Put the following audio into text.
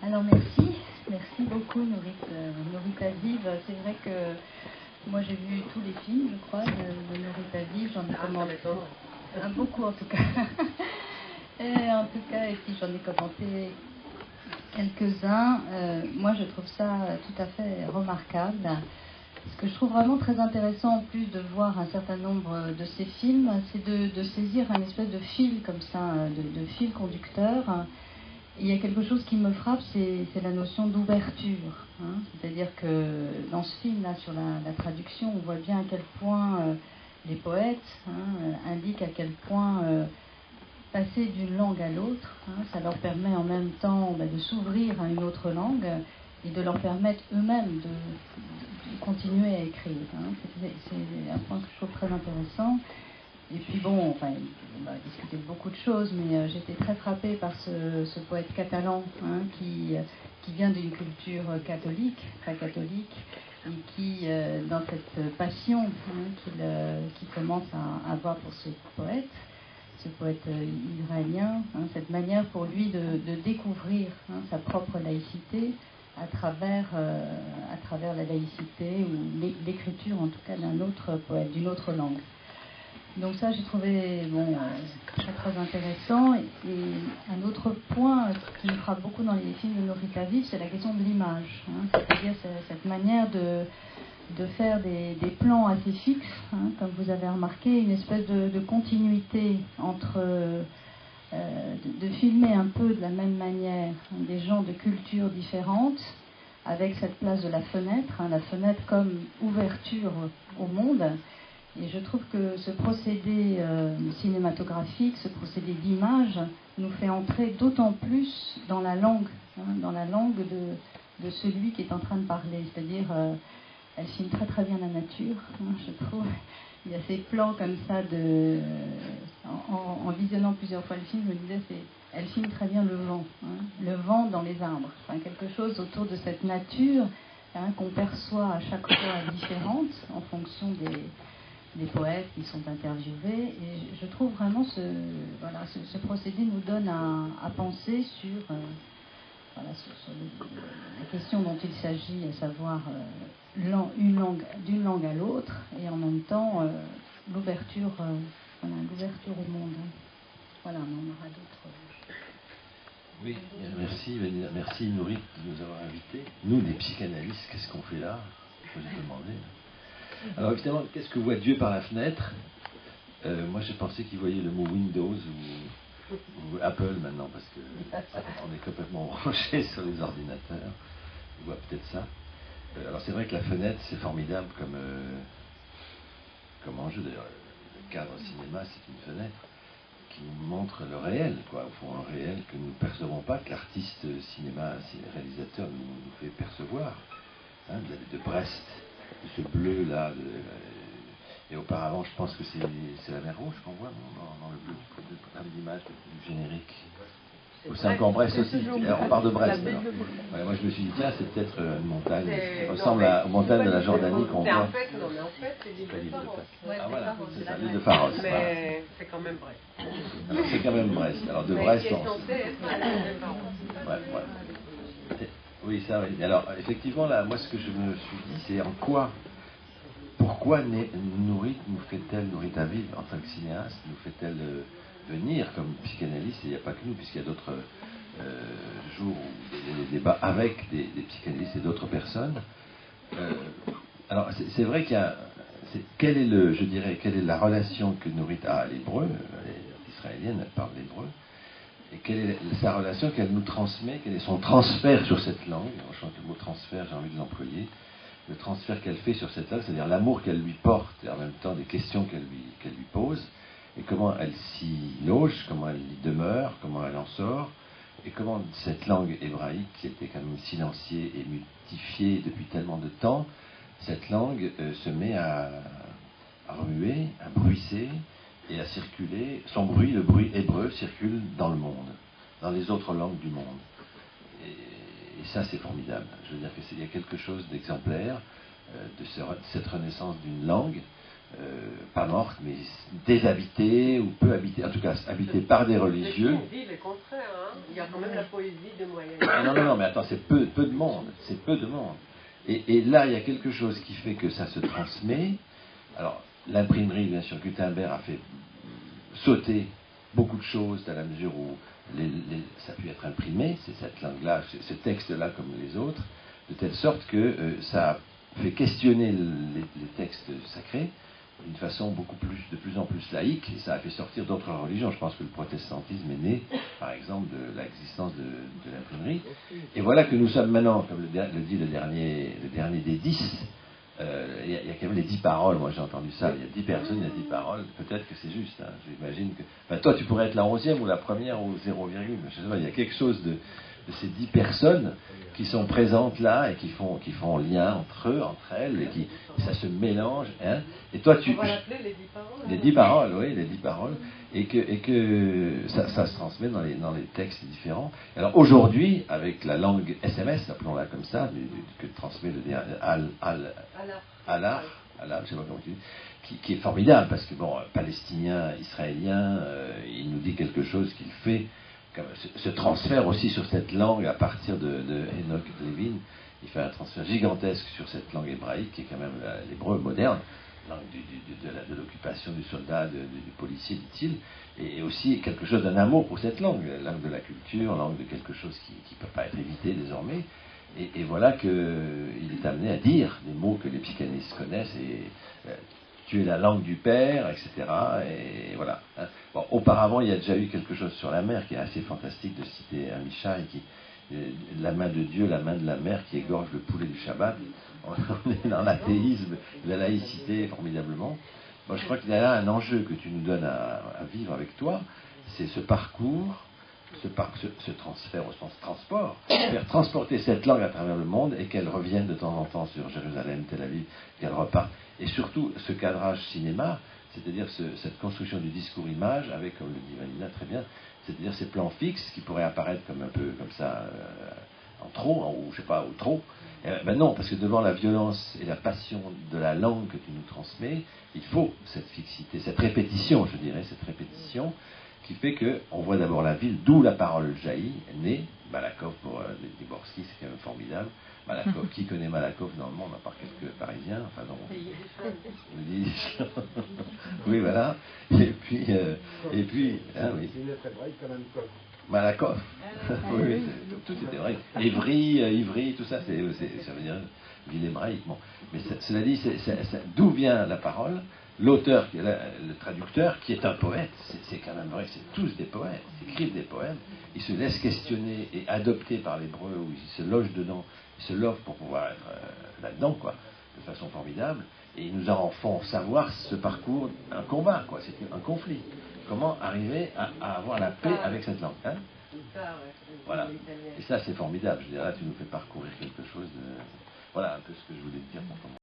Alors merci beaucoup Nourit Aviv. C'est vrai que moi j'ai vu tous les films, je crois, de Nourit Aviv. J'en ai commenté beaucoup en tout cas. Et puis j'en ai commenté quelques-uns. Moi je trouve ça tout à fait remarquable. Ce que je trouve vraiment très intéressant, en plus de voir un certain nombre de ces films, c'est de saisir un espèce de fil comme ça, de fil conducteur. Il y a quelque chose qui me frappe, c'est la notion d'ouverture. Hein. C'est-à-dire que dans ce film-là, sur la traduction, on voit bien à quel point les poètes indiquent à quel point passer d'une langue à l'autre, ça leur permet en même temps de s'ouvrir à une autre langue et de leur permettre eux-mêmes de continuer à écrire. C'est un point que je trouve très intéressant. Et puis bon, on va discuter de beaucoup de choses, mais j'étais très frappée par ce poète catalan qui vient d'une culture catholique, très catholique, et qui, dans cette passion qu'il commence à avoir pour ce poète israélien, cette manière pour lui de découvrir sa propre laïcité à travers la laïcité ou l'écriture en tout cas d'un autre poète, d'une autre langue. Donc ça, j'ai trouvé très intéressant. Et un autre point qui me frappe beaucoup dans les films de Nourit Aviv, c'est la question de l'image. C'est-à-dire cette manière de faire des plans assez fixes, comme vous avez remarqué, une espèce de continuité entre... de filmer un peu de la même manière des gens de cultures différentes, avec cette place de la fenêtre comme ouverture au monde. Et je trouve que ce procédé cinématographique, ce procédé d'image, nous fait entrer d'autant plus dans la langue de celui qui est en train de parler. C'est-à-dire, elle filme très très bien la nature, je trouve. Il y a ces plans comme ça en visionnant plusieurs fois le film, je me disais, elle filme très bien le vent dans les arbres. Quelque chose autour de cette nature qu'on perçoit à chaque fois différente en fonction des poètes qui sont interviewés, et je trouve vraiment ce procédé nous donne à penser sur la question dont il s'agit, à savoir d'une langue à l'autre, et en même temps l'ouverture au monde. Voilà, on en aura d'autres. Oui, merci Nourit de nous avoir invités. Nous, des psychanalystes, qu'est-ce qu'on fait là? Je vous ai demandé. Alors évidemment, qu'est-ce que voit Dieu par la fenêtre? Moi j'ai pensé qu'il voyait le mot Windows ou Apple maintenant, parce qu'on est complètement branché sur les ordinateurs. Il voit peut-être ça. Alors c'est vrai que la fenêtre, c'est formidable comme enjeu. D'ailleurs, le cadre cinéma, c'est une fenêtre qui nous montre le réel, au fond un réel que nous ne percevons pas, que l'artiste réalisateur nous fait percevoir. De Brest, de ce bleu là, et auparavant je pense que c'est la mer Rouge qu'on voit dans le bleu, l'image du générique. C'est encore Brest aussi, on part de Brest. Moi je me suis dit, tiens, c'est peut-être une montagne qui ressemble aux montagnes de la Jordanie qu'on voit. En fait, c'est l'île de Pharos. Ah voilà, c'est ça, l'île de Pharos. Mais c'est quand même Brest. Alors c'est quand même Brest. Alors de Brest, oui, ça, oui. Alors, effectivement, là, moi, ce que je me suis dit, c'est pourquoi Nourit nous fait-elle, Nourit Aviv, en tant que cinéaste, nous fait-elle venir comme psychanalyste? Et il n'y a pas que nous, puisqu'il y a d'autres jours où il y a des débats avec des psychanalystes et d'autres personnes. Alors, c'est vrai qu'il y a... quelle est la relation que Nourit a à l'hébreu? Elle est israélienne, elle parle l'hébreu. Et quelle est sa relation qu'elle nous transmet, quel est son transfert sur cette langue? Je crois que le mot transfert, j'ai envie de l'employer. Le transfert qu'elle fait sur cette langue, c'est-à-dire l'amour qu'elle lui porte, et en même temps des questions qu'elle lui pose, et comment elle s'y loge, comment elle y demeure, comment elle en sort, et comment cette langue hébraïque, qui était quand même silenciée et mutifiée depuis tellement de temps, cette langue se met à remuer, à bruisser, et à circuler. Son bruit, le bruit hébreu, circule dans le monde, dans les autres langues du monde. Et ça, c'est formidable. Je veux dire qu'il y a quelque chose d'exemplaire de cette renaissance d'une langue, pas morte, mais déshabitée, ou peu habitée, en tout cas habitée par des religieux. Les contraires, Il y a quand même la poésie de Moyen. Ah non, mais attends, c'est peu de monde. C'est peu de monde. Et là, il y a quelque chose qui fait que ça se transmet. Alors, l'imprimerie, bien sûr, Gutenberg a fait sauter beaucoup de choses dans la mesure où ça a pu être imprimé, c'est cette langue-là, ce texte-là comme les autres, de telle sorte que ça a fait questionner les textes sacrés d'une façon de plus en plus laïque, et ça a fait sortir d'autres religions. Je pense que le protestantisme est né, par exemple, de l'existence de l'imprimerie. Et voilà que nous sommes maintenant, comme le dit le dernier des 10, il y a quand même les 10 paroles, moi j'ai entendu ça, il y a 10 personnes, il y a 10 paroles, peut-être que c'est juste, hein, j'imagine que... Enfin, toi tu pourrais être la 11e ou la première ou 0, je sais pas, il y a quelque chose de ces 10 personnes qui sont présentes là et qui font lien entre eux, entre elles, et ça se mélange, hein. Et toi On va l'appeler les 10 paroles. Les 10 paroles, oui, les 10 paroles, et que ça se transmet dans les textes différents. Alors aujourd'hui, avec la langue SMS, appelons-la comme ça, que transmet le Allah, je sais pas comment tu dis, qui est formidable, parce que bon, palestinien, israélien, il nous dit quelque chose qu'il fait, comme ce transfert aussi sur cette langue à partir de Enoch Levin, il fait un transfert gigantesque sur cette langue hébraïque, qui est quand même l'hébreu moderne, langue de l'occupation du soldat, du policier, dit-il, et aussi quelque chose d'un amour pour cette langue de la culture, langue de quelque chose qui ne peut pas être évité désormais. Et voilà qu'il est amené à dire des mots que les psychanalystes connaissent, et tu es la langue du père, etc. Et voilà. Hein. Bon, auparavant, il y a déjà eu quelque chose sur la mer qui est assez fantastique de citer Amichai, la main de Dieu, la main de la mer qui égorge le poulet du Shabbat. On est dans l'athéisme, la laïcité, formidablement. Bon, je crois qu'il y a là un enjeu que tu nous donnes à vivre avec toi, c'est ce parcours, ce transfert au sens transport, faire transporter cette langue à travers le monde et qu'elle revienne de temps en temps sur Jérusalem, Tel Aviv, qu'elle reparte. Et surtout, ce cadrage cinéma, c'est-à-dire cette construction du discours-image avec, comme le dit Vanina très bien, c'est-à-dire ces plans fixes qui pourraient apparaître comme un peu comme ça, en trop, ou je sais pas, ou trop. Ben non, parce que devant la violence et la passion de la langue que tu nous transmets, il faut cette fixité, cette répétition, je dirais, cette répétition qui fait qu'on voit d'abord la ville, d'où la parole jaillit, née, Malakoff pour Dvorski, c'est quand même formidable. Malakoff, qui connaît Malakoff dans le monde, à part quelques Parisiens, enfin non. Oui, voilà. Et puis, hein, oui. Malakoff. Oui, tout est hébraïque. Ivry, tout ça, ça veut dire ville hébraïque. Bon. Mais cela dit, d'où vient la parole? L'auteur, le traducteur, qui est un poète, c'est quand même vrai, c'est tous des poètes, ils écrivent des poèmes, ils se laissent questionner et adopter par l'hébreu, où ils se logent dedans, ils se logent pour pouvoir être là-dedans, quoi, de façon formidable, et ils nous en font savoir ce parcours, un combat, quoi, c'est un conflit. Comment arriver à avoir la paix avec cette langue, hein? Voilà. Et ça, c'est formidable, je dirais, là, tu nous fais parcourir quelque chose de... Voilà un peu ce que je voulais te dire pour commencer.